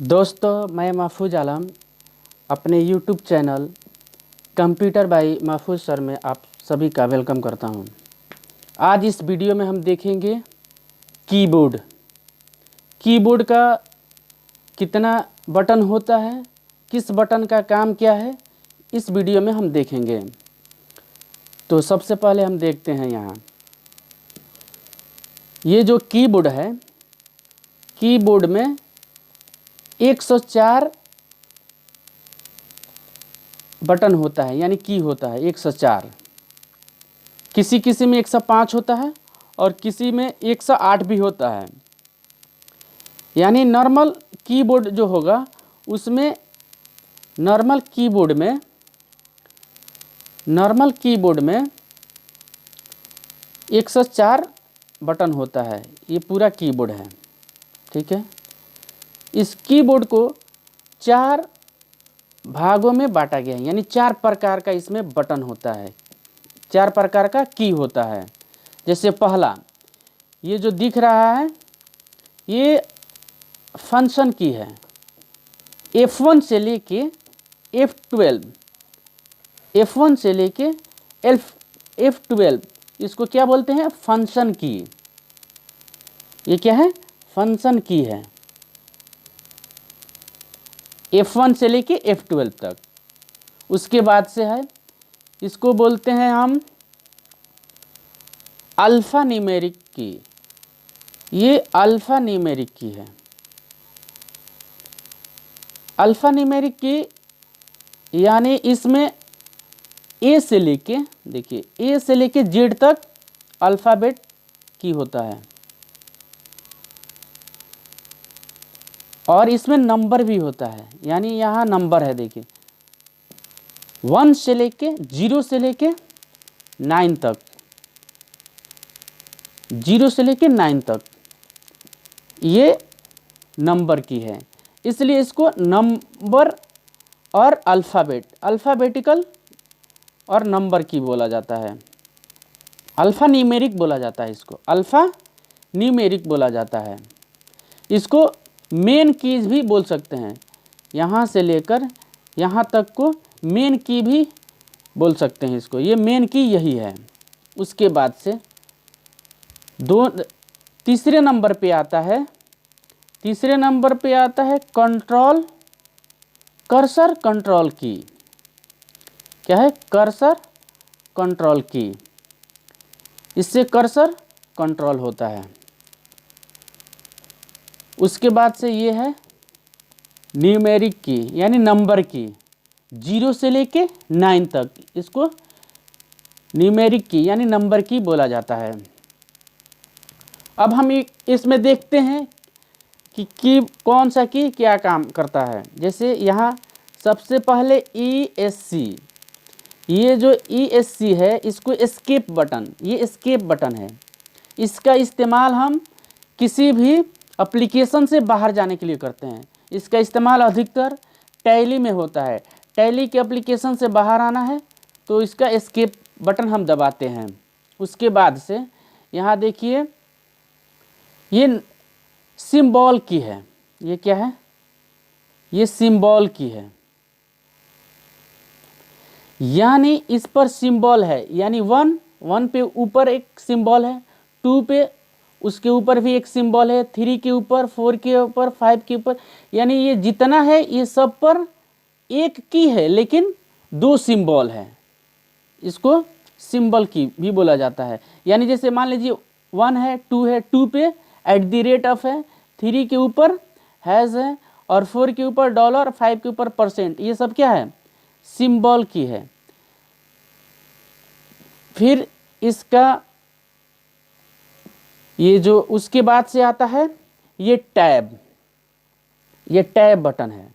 दोस्तों, मैं महफूज आलम अपने यूट्यूब चैनल कंप्यूटर बाय महफूज सर में आप सभी का वेलकम करता हूं। आज इस वीडियो में हम देखेंगे कीबोर्ड। कीबोर्ड का कितना बटन होता है, किस बटन का काम क्या है, इस वीडियो में हम देखेंगे। तो सबसे पहले हम देखते हैं यहाँ ये जो कीबोर्ड है, कीबोर्ड में 104 बटन होता है, यानी की होता है 104। किसी किसी में 105 होता है और किसी में 108 भी होता है। यानी नॉर्मल कीबोर्ड जो होगा उसमें नॉर्मल कीबोर्ड में 104 बटन होता है। ये पूरा कीबोर्ड है, ठीक है। इस कीबोर्ड को 4 भागों में बांटा गया है, यानी 4 प्रकार का इसमें बटन होता है, 4 प्रकार का की होता है। जैसे पहला ये जो दिख रहा है ये फंक्शन की है, F1 से लेके F12, F1 से लेके F12 इसको क्या बोलते हैं? फंक्शन की। ये क्या है? फंक्शन की है, F1 से लेके F12 तक। उसके बाद से है, इसको बोलते हैं हम अल्फ़ा न्यूमेरिक की। ये अल्फ़ा न्यूमेरिक की है। अल्फ़ा न्यूमेरिक की यानी इसमें A से लेके, देखिए A से लेके Z तक अल्फ़ाबेट की होता है और इसमें नंबर भी होता है। यानी यहाँ नंबर है, देखिए 1 से लेके 0 से लेके 9 तक, 0 से लेके 9 तक ये नंबर की है। इसलिए इसको नंबर और अल्फ़ाबेटिकल और नंबर की बोला जाता है। अल्फ़ा न्यूमेरिक बोला जाता है, इसको अल्फ़ा न्यूमेरिक बोला जाता है। इसको मेन कीज भी बोल सकते हैं, यहाँ से लेकर यहाँ तक को मेन की भी बोल सकते हैं इसको। ये मेन की यही है। उसके बाद से तीसरे नंबर पे आता है, कर्सर कंट्रोल की। क्या है? कर्सर कंट्रोल की। इससे कर्सर कंट्रोल होता है। उसके बाद से ये है न्यूमेरिक की, यानी नंबर की, 0 से लेके 9 तक इसको न्यूमेरिक की यानी नंबर की बोला जाता है। अब हम इसमें देखते हैं कि कौन सा की क्या काम करता है। जैसे यहाँ सबसे पहले ESC, ये जो ESC है इसको एस्केप बटन, ये एस्केप बटन है। इसका इस्तेमाल हम किसी भी एप्लीकेशन से बाहर जाने के लिए करते हैं। इसका इस्तेमाल अधिकतर टैली में होता है। टैली के एप्लीकेशन से बाहर आना है तो इसका एस्केप बटन हम दबाते हैं। उसके बाद से यहाँ देखिए ये सिंबल की है। ये क्या है? ये सिंबल की है, यानी इस पर सिंबल है। यानी 1 पे ऊपर एक सिंबल है, 2 पे उसके ऊपर भी एक सिंबल है, 3 के ऊपर, 4 के ऊपर, 5 के ऊपर। यानी ये जितना है ये सब पर एक की है लेकिन 2 सिंबल है। इसको सिंबल की भी बोला जाता है। यानी जैसे मान लीजिए 1 है, 2 है, 2 पे @ है, 3 के ऊपर हैज़ है और 4 के ऊपर $, 5 के ऊपर %। ये सब क्या है? सिंबल की है। फिर इसका ये जो उसके बाद से आता है ये टैब बटन है।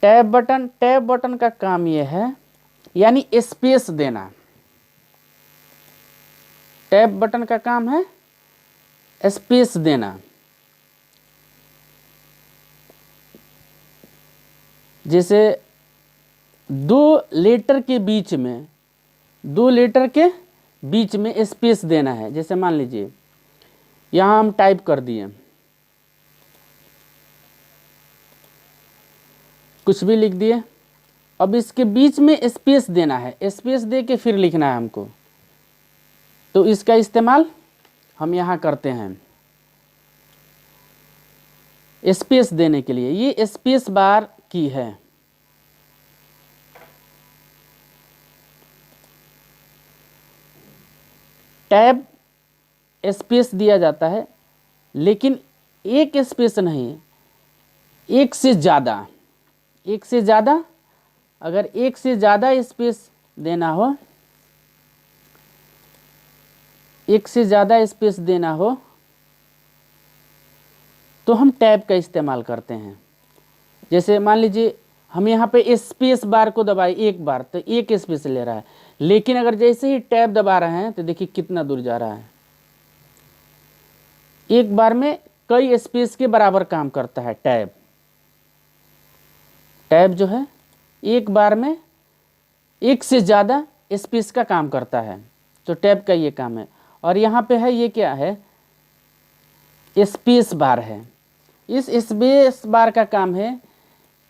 टैब बटन का काम ये है, यानी स्पेस देना। टैब बटन का काम है स्पेस देना। जैसे 2 लेटर के बीच में स्पेस देना है। जैसे मान लीजिए यहाँ हम टाइप कर दिए, कुछ भी लिख दिए। अब इसके बीच में स्पेस देना है, स्पेस दे के फिर लिखना है हमको, तो इसका इस्तेमाल हम यहाँ करते हैं स्पेस देने के लिए। ये स्पेस बार की है। टैब स्पेस दिया जाता है, लेकिन एक स्पेस नहीं, एक से ज़्यादा, एक से ज़्यादा। अगर एक से ज़्यादा स्पेस देना हो, एक से ज़्यादा स्पेस देना हो तो हम टैब का इस्तेमाल करते हैं। जैसे मान लीजिए हम यहाँ पे स्पेस बार को दबाए एक बार, तो एक स्पेस ले रहा है, लेकिन अगर जैसे ही टैब दबा रहे हैं तो देखिए कितना दूर जा रहा है। एक बार में कई स्पेस के बराबर काम करता है टैब। टैब जो है एक बार में एक से ज़्यादा स्पेस का काम करता है, तो टैब का ये काम है। और यहाँ पे है, ये क्या है, स्पेस बार है। इस स्पेस बार का काम है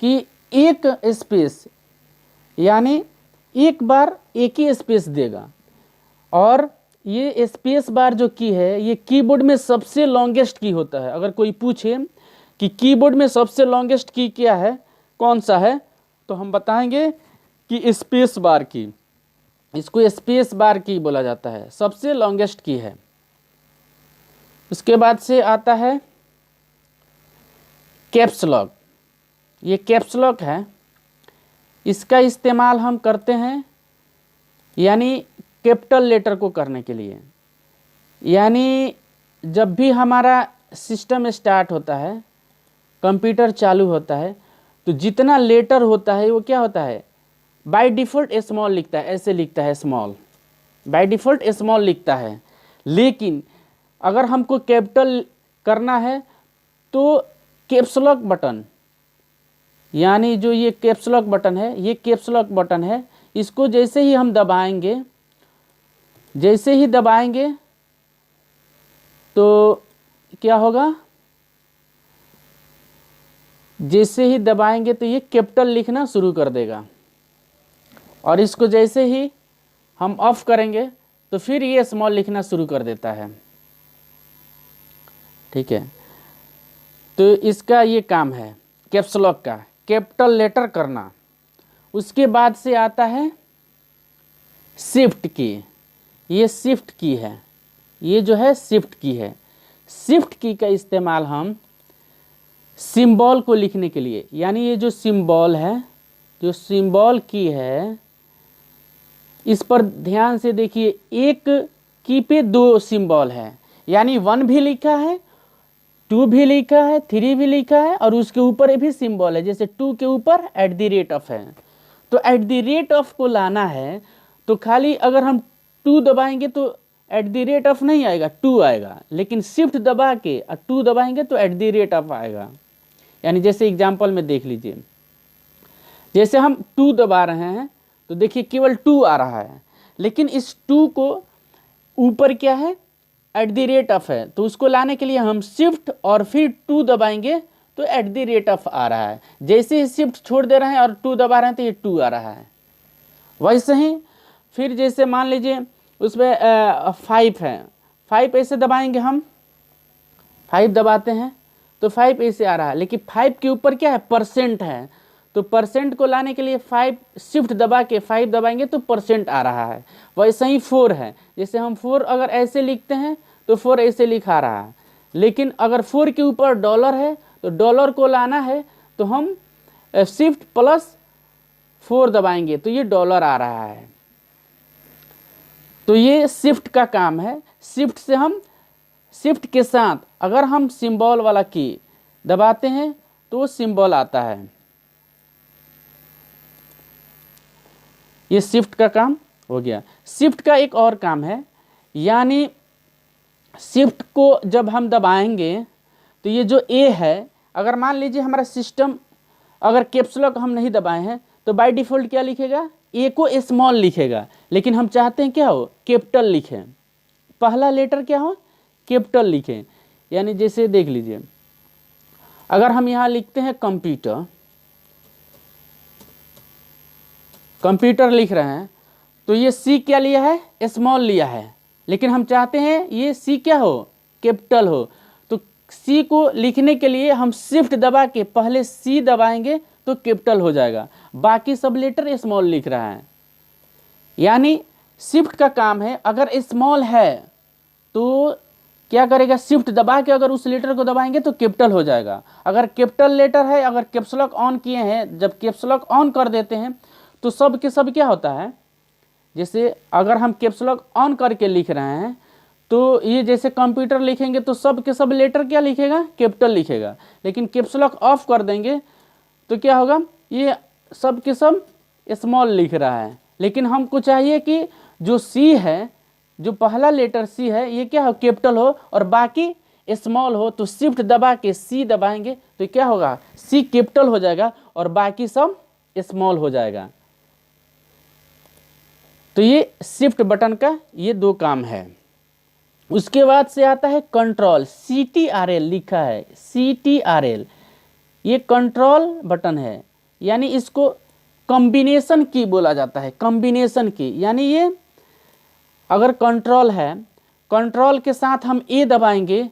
कि एक स्पेस, यानी एक बार एक ही स्पेस देगा। और ये स्पेस बार जो की है, ये कीबोर्ड में सबसे लॉन्गेस्ट की होता है। अगर कोई पूछे कि कीबोर्ड में सबसे लॉन्गेस्ट की क्या है, कौन सा है, तो हम बताएंगे कि स्पेस बार की। इसको स्पेस बार की बोला जाता है, सबसे लॉन्गेस्ट की है। उसके बाद से आता है कैप्स लॉक। ये कैप्स लॉक है, इसका इस्तेमाल हम करते हैं यानी कैपिटल लेटर को करने के लिए। यानी जब भी हमारा सिस्टम स्टार्ट होता है, कंप्यूटर चालू होता है, तो जितना लेटर होता है वो क्या होता है, बाय डिफ़ॉल्ट स्मॉल लिखता है, ऐसे लिखता है स्मॉल, बाय डिफ़ॉल्ट स्मॉल लिखता है। लेकिन अगर हमको कैपिटल करना है तो कैप्स लॉक बटन, यानी जो ये कैप्स लॉक बटन है, ये कैप्स लॉक बटन है, इसको जैसे ही हम दबाएंगे, जैसे ही दबाएंगे तो क्या होगा, जैसे ही दबाएंगे तो ये कैपिटल लिखना शुरू कर देगा। और इसको जैसे ही हम ऑफ करेंगे तो फिर ये स्मॉल लिखना शुरू कर देता है। ठीक है, तो इसका ये काम है कैप्स लॉक का, कैपिटल लेटर करना। उसके बाद से आता है शिफ्ट की। ये शिफ्ट की है, ये जो है शिफ्ट की है। शिफ्ट की का इस्तेमाल हम सिंबल को लिखने के लिए, यानी ये जो सिंबल है, जो सिंबल की है, इस पर ध्यान से देखिए, एक की पे दो सिंबल है, यानी 1 भी लिखा है, 2 भी लिखा है, 3 भी लिखा है, और उसके ऊपर भी सिंबल है। जैसे 2 के ऊपर @ है, तो @ को लाना है तो खाली अगर हम 2 दबाएंगे तो @ नहीं आएगा, 2 आएगा। लेकिन शिफ्ट दबा के 2 दबाएंगे तो @ आएगा। यानी जैसे एग्जाम्पल में देख लीजिए, जैसे हम 2 दबा रहे हैं तो देखिए केवल 2 आ रहा है, लेकिन इस 2 को ऊपर क्या है, @ है, तो उसको लाने के लिए हम शिफ्ट और फिर 2 दबाएंगे तो @ आ रहा है। जैसे ही शिफ्ट छोड़ दे रहे हैं और 2 दबा रहे हैं तो ये 2 आ रहा है। वैसे ही फिर जैसे मान लीजिए उसमें 5 है, 5 ऐसे दबाएंगे हम, 5 दबाते हैं तो 5 ऐसे आ रहा है, लेकिन 5 के ऊपर क्या है, परसेंट है, तो परसेंट को लाने के लिए 5 शिफ्ट दबा के 5 दबाएंगे तो परसेंट आ रहा है। वैसे ही 4 है, जैसे हम 4 अगर ऐसे लिखते हैं तो 4 ऐसे लिखा रहा है, लेकिन अगर 4 के ऊपर डॉलर है तो डॉलर को लाना है तो हम शिफ्ट +4 दबाएंगे तो ये डॉलर आ रहा है। तो ये शिफ्ट का काम है। शिफ्ट से हम, शिफ्ट के साथ अगर हम सिंबल वाला की दबाते हैं तो वो सिंबल आता है। ये शिफ्ट का काम हो गया। शिफ्ट का एक और काम है, यानी शिफ्ट को जब हम दबाएंगे तो ये जो ए है, अगर मान लीजिए हमारा सिस्टम अगर कैप्स लॉक हम नहीं दबाए हैं तो बाय डिफ़ॉल्ट क्या लिखेगा, ए को स्मॉल लिखेगा, लेकिन हम चाहते हैं क्या हो, कैपिटल लिखें, पहला लेटर क्या हो, कैपिटल लिखें। यानी जैसे देख लीजिए, अगर हम यहाँ लिखते हैं कंप्यूटर, कंप्यूटर लिख रहे हैं तो ये सी क्या लिया है, स्मॉल लिया है, लेकिन हम चाहते हैं ये सी क्या हो, कैपिटल हो। तो सी को लिखने के लिए हम शिफ्ट दबा के पहले सी दबाएंगे तो कैपिटल हो जाएगा, बाकी सब लेटर स्मॉल लिख रहा है। यानी शिफ्ट का काम है, अगर स्मॉल है तो क्या करेगा, शिफ्ट दबा के अगर उस लेटर को दबाएंगे तो कैपिटल हो जाएगा। अगर कैपिटल लेटर है, अगर कैप्स लॉक ऑन किए हैं, जब कैप्स लॉक ऑन कर देते हैं तो सब के सब क्या होता है, जैसे अगर हम कैप्स लॉक ऑन करके लिख रहे हैं तो ये जैसे कंप्यूटर लिखेंगे तो सब के सब लेटर क्या लिखेगा, कैपिटल लिखेगा। लेकिन कैप्स लॉक ऑफ कर देंगे तो क्या होगा, ये सब के सब स्मॉल लिख रहा है। लेकिन हमको चाहिए कि जो सी है, जो पहला लेटर सी है, ये क्या हो, कैपिटल हो और बाकी स्मॉल हो। तो शिफ्ट दबा के सी दबाएंगे तो क्या होगा, सी कैपिटल हो जाएगा और बाकी सब स्मॉल हो जाएगा। तो ये शिफ्ट बटन का ये दो काम है। उसके बाद से आता है कंट्रोल, CTRL लिखा है, CTRL ये कंट्रोल बटन है, यानी इसको कॉम्बिनेशन की बोला जाता है, कॉम्बिनेशन की। यानी ये अगर कंट्रोल है, कंट्रोल के साथ हम ए दबाएंगे,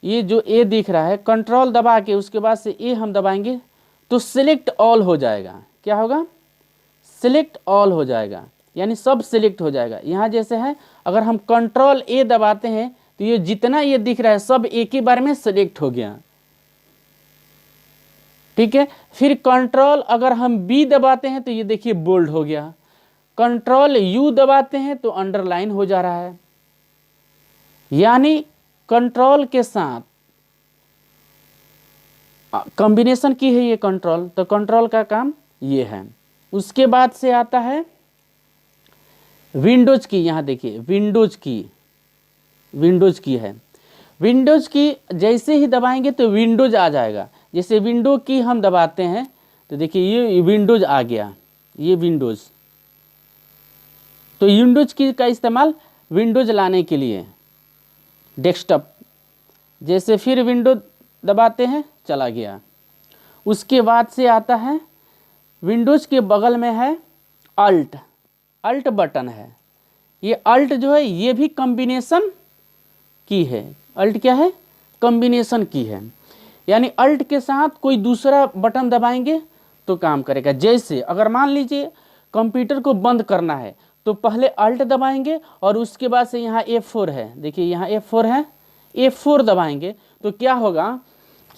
ये जो ए दिख रहा है, कंट्रोल दबा के उसके बाद से ए हम दबाएंगे तो सिलेक्ट ऑल हो जाएगा। क्या होगा, सिलेक्ट ऑल हो जाएगा, यानी सब सिलेक्ट हो जाएगा। यहाँ जैसे है, अगर हम कंट्रोल ए दबाते हैं तो ये जितना ये दिख रहा है सब एक ही बार में सिलेक्ट हो गया, ठीक है। फिर कंट्रोल अगर हम बी दबाते हैं तो ये देखिए बोल्ड हो गया, कंट्रोल यू दबाते हैं तो अंडरलाइन हो जा रहा है। यानी कंट्रोल के साथ कॉम्बिनेशन की है ये कंट्रोल, तो कंट्रोल का काम ये है। उसके बाद से आता है विंडोज की। यहाँ देखिए विंडोज की, विंडोज की है, विंडोज की जैसे ही दबाएंगे तो विंडोज आ जाएगा। जैसे विंडो की हम दबाते हैं तो देखिए ये विंडोज आ गया, ये विंडोज। तो विंडोज की का इस्तेमाल विंडोज लाने के लिए डेस्कटॉप, जैसे फिर विंडो दबाते हैं चला गया। उसके बाद से आता है विंडोज के बगल में है अल्ट, अल्ट बटन है। ये अल्ट जो है ये भी कॉम्बिनेशन की है। अल्ट क्या है, कॉम्बिनेशन की है, यानी अल्ट के साथ कोई दूसरा बटन दबाएंगे तो काम करेगा। जैसे अगर मान लीजिए कंप्यूटर को बंद करना है तो पहले अल्ट दबाएंगे और उसके बाद से यहाँ F4 है, देखिए यहाँ F4 है, F4 दबाएंगे तो क्या होगा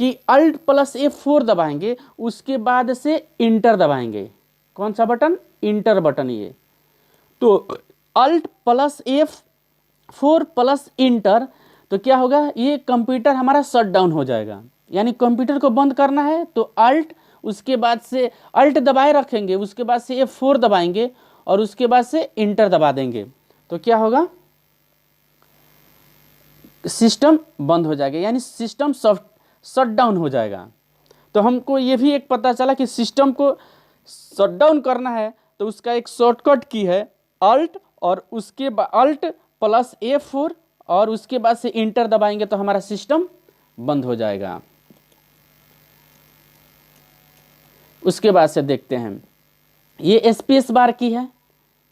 कि अल्ट प्लस F4 दबाएंगे, उसके बाद से इंटर दबाएंगे। कौन सा बटन, इंटर बटन। ये तो alt plus F4 plus inter, तो क्या होगा, ये कंप्यूटर हमारा शट डाउन हो जाएगा। यानी कंप्यूटर को बंद करना है तो अल्ट, उसके बाद से अल्ट दबाए रखेंगे, उसके बाद से F4 दबाएंगे और उसके बाद से इंटर दबा देंगे तो क्या होगा, सिस्टम बंद हो जाएगा, यानी सिस्टम शट डाउन हो जाएगा। तो हमको ये भी एक पता चला कि सिस्टम को शट डाउन करना है तो उसका एक शॉर्टकट की है अल्ट, और उसके बाद अल्ट प्लस F4 और उसके बाद से इंटर दबाएंगे तो हमारा सिस्टम बंद हो जाएगा। उसके बाद से देखते हैं, ये स्पेस बार की है,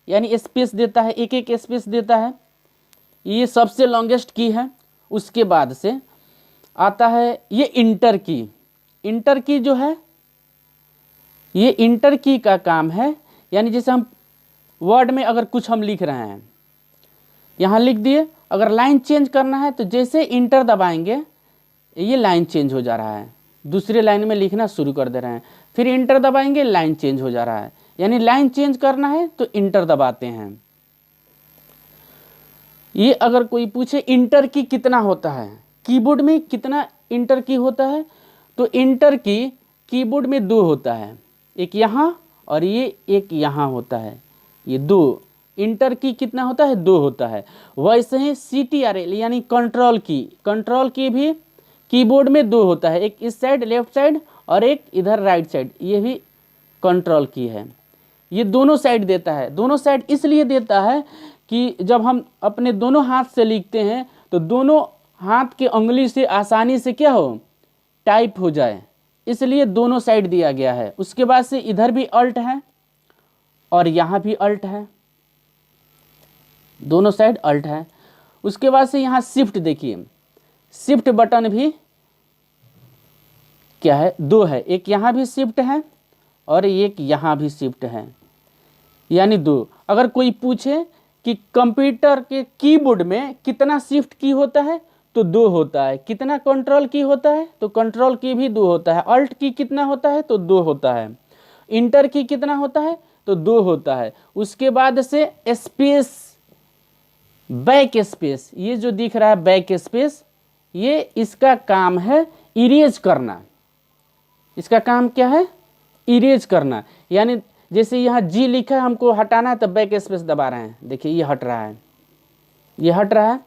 यानी स्पेस देता है, एक एक स्पेस देता है, ये सबसे लॉन्गेस्ट की है। उसके बाद से आता है ये इंटर की। इंटर की जो है, ये इंटर की का काम है, यानी जैसे हम वर्ड में अगर कुछ हम लिख रहे हैं, यहाँ लिख दिए, अगर लाइन चेंज करना है तो जैसे इंटर दबाएंगे ये लाइन चेंज हो जा रहा है, दूसरे लाइन में लिखना शुरू कर दे रहे हैं, फिर इंटर दबाएंगे लाइन चेंज हो जा रहा है। यानी लाइन चेंज करना है तो इंटर दबाते हैं। ये अगर कोई पूछे इंटर की कितना होता है, कीबोर्ड में कितना इंटर की होता है, तो इंटर की कीबोर्ड में 2 होता है, एक यहाँ और ये एक यहाँ होता है, ये 2 इंटर की कितना होता है, 2 होता है। वैसे ही CTRL यानी कंट्रोल की भी कीबोर्ड में 2 होता है, एक इस साइड लेफ्ट साइड और एक इधर राइट साइड, ये भी कंट्रोल की है। ये दोनों साइड देता है, दोनों साइड इसलिए देता है कि जब हम अपने दोनों हाथ से लिखते हैं तो दोनों हाथ के उंगली से आसानी से क्या हो, टाइप हो जाए, इसलिए दोनों साइड दिया गया है। उसके बाद से इधर भी अल्ट है और यहाँ भी अल्ट है, दोनों साइड अल्ट है। उसके बाद से यहाँ शिफ्ट देखिए, शिफ्ट बटन भी क्या है, दो है, एक यहाँ भी शिफ्ट है और एक यहाँ भी शिफ्ट है, यानी दो। अगर कोई पूछे कि कंप्यूटर के कीबोर्ड में कितना शिफ्ट की होता है तो दो होता है, कितना कंट्रोल की होता है तो कंट्रोल की भी दो होता है, अल्ट की कितना होता है तो दो होता है, इंटर की कितना होता है तो दो होता है। उसके बाद से स्पेस, बैक स्पेस, ये जो दिख रहा है बैक स्पेस, ये इसका काम है इरेज करना। इसका काम क्या है, इरेज करना। यानी जैसे यहाँ जी लिखा है, हमको हटाना है तो बैक स्पेस दबा रहे हैं, देखिए ये हट रहा है, ये हट रहा है,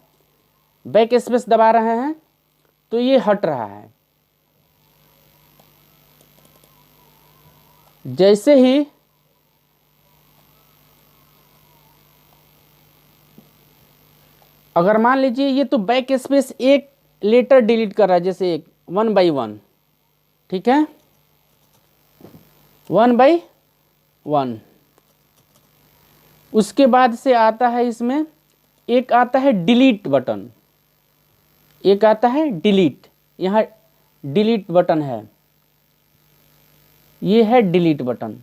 बैक स्पेस दबा रहे हैं तो ये हट रहा है। जैसे ही अगर मान लीजिए ये तो बैक स्पेस एक लेटर डिलीट कर रहा है, जैसे एक 1 बाई 1, ठीक है, 1 बाई 1। उसके बाद से आता है इसमें एक आता है डिलीट बटन, एक आता है डिलीट, यहाँ डिलीट बटन है, ये है डिलीट बटन,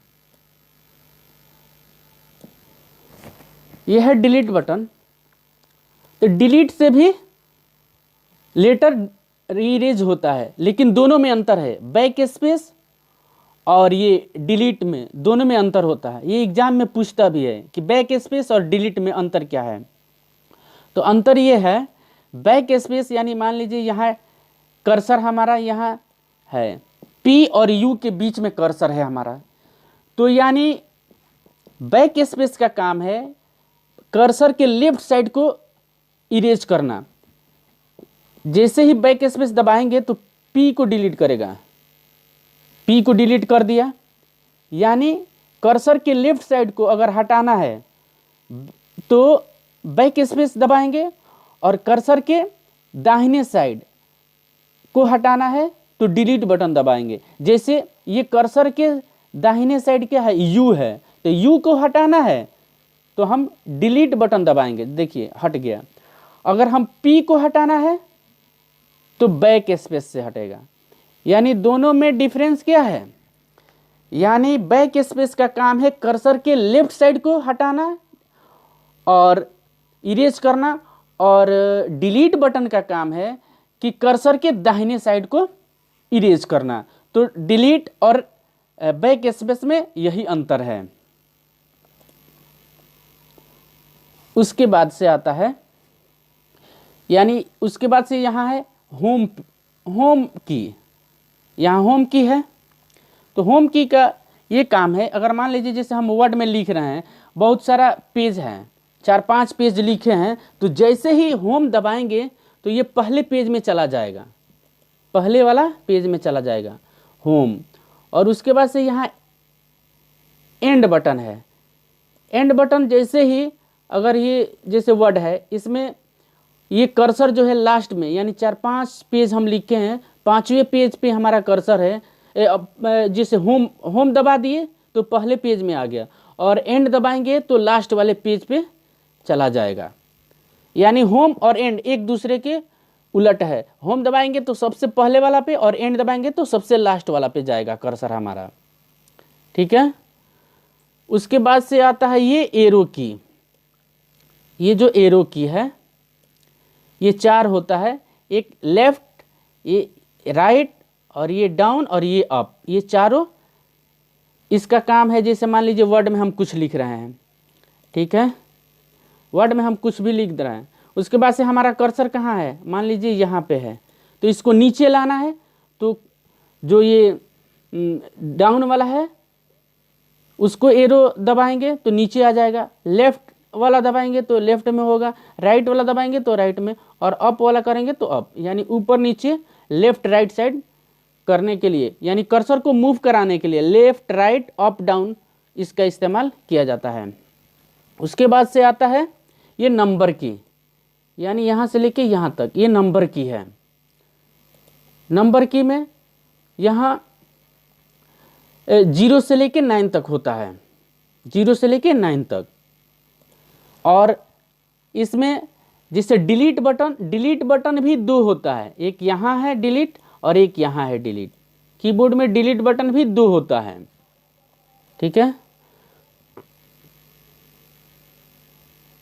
ये है डिलीट बटन। तो डिलीट से भी लेटर रीरेज होता है, लेकिन दोनों में अंतर है, बैक स्पेस और ये डिलीट में दोनों में अंतर होता है। ये एग्जाम में पूछता भी है कि बैक स्पेस और डिलीट में अंतर क्या है। तो अंतर ये है, बैक स्पेस यानी मान लीजिए यहाँ कर्सर हमारा यहाँ है, पी और यू के बीच में कर्सर है हमारा, तो यानी बैक स्पेस का काम है कर्सर के लेफ्ट साइड को इरेज करना। जैसे ही बैक स्पेस दबाएंगे तो पी को डिलीट करेगा, पी को डिलीट कर दिया, यानी कर्सर के लेफ्ट साइड को अगर हटाना है तो बैक स्पेस दबाएंगे, और कर्सर के दाहिने साइड को हटाना है तो डिलीट बटन दबाएंगे। जैसे ये कर्सर के दाहिने साइड क्या है, यू है, तो यू को हटाना है तो हम डिलीट बटन दबाएंगे, देखिए हट गया। अगर हम पी को हटाना है तो बैक स्पेस से हटेगा। यानी दोनों में डिफरेंस क्या है, यानी बैक स्पेस का काम है कर्सर के लेफ्ट साइड को हटाना और इरेज करना, और डिलीट बटन का काम है कि कर्सर के दाहिने साइड को इरेज करना। तो डिलीट और बैक स्पेस में यही अंतर है। उसके बाद से आता है, यानी उसके बाद से यहाँ है होम, होम की, यहाँ होम की है। तो होम की का ये काम है, अगर मान लीजिए जैसे हम वर्ड में लिख रहे हैं, बहुत सारा पेज है, 4-5 पेज लिखे हैं, तो जैसे ही होम दबाएंगे तो ये पहले पेज में चला जाएगा, पहले वाला पेज में चला जाएगा होम। और उसके बाद से यहाँ एंड बटन है, एंड बटन जैसे ही अगर ये जैसे वर्ड है, इसमें ये कर्सर जो है लास्ट में, यानी 4-5 पेज हम लिखे हैं, 5वें पेज पे हमारा कर्सर है, जैसे होम, होम दबा दिए तो पहले पेज में आ गया, और एंड दबाएंगे तो लास्ट वाले पेज पे चला जाएगा। यानी होम और एंड एक दूसरे के उलट है, होम दबाएंगे तो सबसे पहले वाला पे, और एंड दबाएंगे तो सबसे लास्ट वाला पे जाएगा कर्सर हमारा, ठीक है। उसके बाद से आता है ये एरो की, ये जो एरो की है ये 4 होता है, एक लेफ्ट, ये राइट, और ये डाउन, और ये अप, ये चारों इसका काम है। जैसे मान लीजिए वर्ड में हम कुछ लिख रहे हैं, ठीक है, वर्ड में हम कुछ भी लिख रहे हैं, उसके बाद से हमारा कर्सर कहाँ है, मान लीजिए यहाँ पे है, तो इसको नीचे लाना है, तो जो ये डाउन वाला है उसको एरो दबाएंगे तो नीचे आ जाएगा, लेफ्ट वाला दबाएंगे तो लेफ्ट में होगा, राइट वाला दबाएंगे तो राइट में, और अप वाला करेंगे तो अप, यानी ऊपर नीचे लेफ्ट राइट साइड करने के लिए, यानी कर्सर को मूव कराने के लिए लेफ्ट राइट अप डाउन इसका इस्तेमाल किया जाता है। उसके बाद से आता है ये नंबर की, यानी यहाँ से लेके यहाँ तक ये नंबर की है। नंबर की में यहाँ 0 से लेके 9 तक होता है, 0 से लेके 9 तक। और इसमें जैसे डिलीट बटन भी दो होता है, एक यहाँ है डिलीट और एक यहाँ है डिलीट। कीबोर्ड में डिलीट बटन भी दो होता है, ठीक है।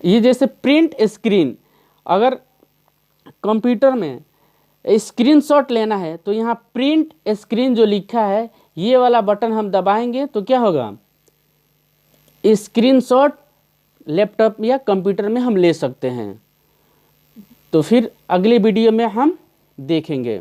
ये जैसे प्रिंट स्क्रीन, अगर कंप्यूटर में स्क्रीनशॉट लेना है तो यहाँ प्रिंट स्क्रीन जो लिखा है ये वाला बटन हम दबाएंगे तो क्या होगा, स्क्रीनशॉट लैपटॉप या कंप्यूटर में हम ले सकते हैं। तो फिर अगले वीडियो में हम देखेंगे।